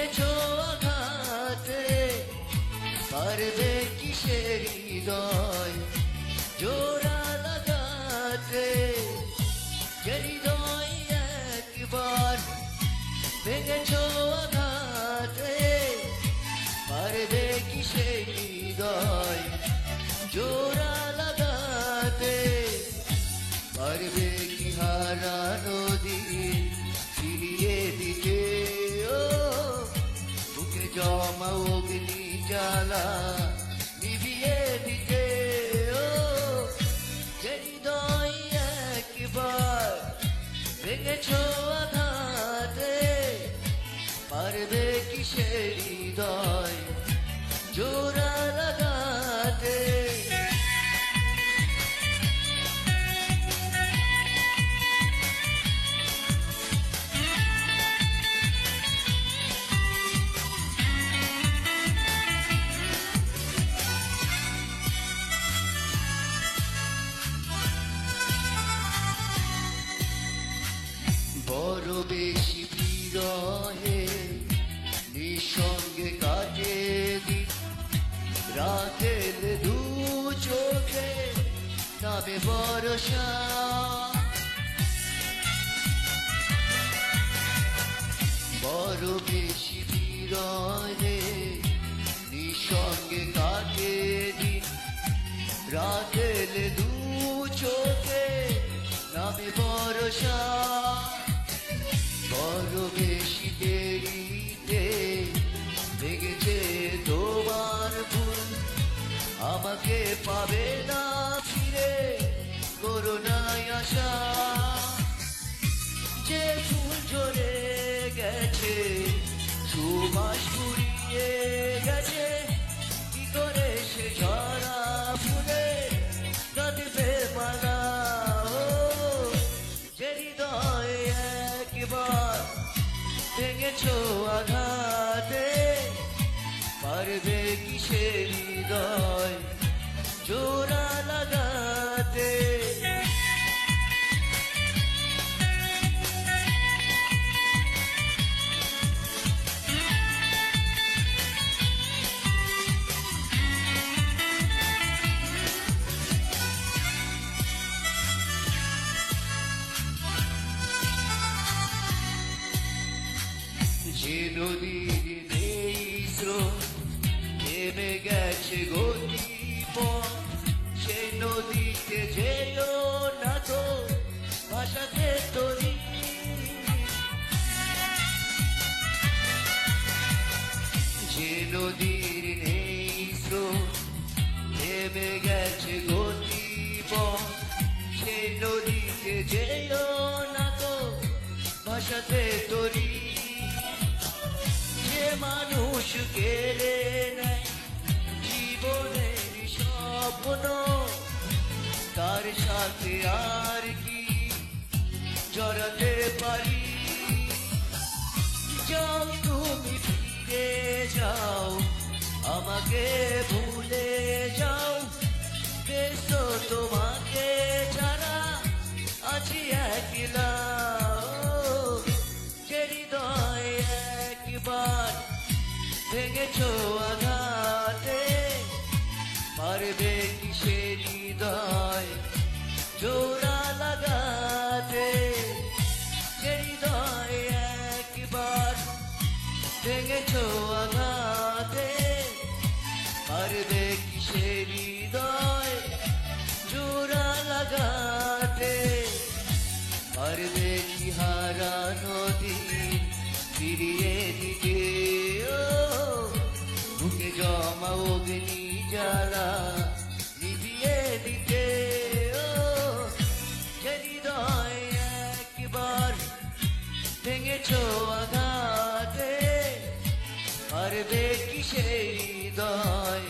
ভেঙেছো আঘাতে, পারবে কিসের হৃদয় জোড়া লাগাতে। যে হৃদয় একবার ভেঙেছো আঘাতে, পারবে কিসের হৃদয় জোড়া লাগাতে। পারবে কি হারানো দিন ফিরিয়ে দিতে, ও বুকে জমা অগ্নি জ্বালা নিভিয়ে দিতে। ও যে হৃদয় একবার ভেঙেছো আঘাতে, পারবে কিসের হৃদয় জোড়া লাগাতে। বড় বেশি বিরহে নিঃসঙ্গে কাটে দিন, রাতের দু চোখে নামে বরষা। বড় বেশি বিরহে নিঃসঙ্গে কাটে দিন, রাতের দু চোখে নামে বরষা। বড় বেশি দেরিতে ভেঙেছে তোমার ভুল, আমাকে পাবে না ফিরে করোনায় আশা। যে ফুল ঝরে গেছে সুবাস ফুরিয়ে গেছে, কি করে সে ঝরা ফুলে কাঁদবে মালা। ও যে হৃদয় একবার ভেঙেছো আঘাতে, পারবে কিসের হৃদয় জোড়া লাগাতে। যে নদীর নেই স্রোত থেমে গেছে গতিপথ, সে নদীতে যেও না তো ভাষাতে তরি। যে নদীর নেই স্রোত থেমে গেছে গতিপথ, সে নদীতে যেও না তো ভাষাতে তরি। যে মানুষ কেড়ে নেয় জীবনের স্বপ্ন, তার সাথে আর কি জড়াতে পারি। যাও তুমি ফিরে যাও, আমাকে ভুলে যাও, বেশ তো তোমাকে ছাড়া আছি একলা। যে হৃদয় একবার ভেঙেছো আঘাতে, পারবে কিসের হৃদয় জোড়া লাগাতে। যে হৃদয় একবার ভেঙেছো আঘাতে, পারবে কিসের হৃদয় জোড়া লাগাতে। পারবে কি হারানো দিন ফিরিয়ে দিতে, ও বুকে জমা অগ্নি জ্বালা নিভিয়ে দিতে। ও যে হৃদয় একবার ভেঙেছো আঘাতে, পারবে কিসের হৃদয়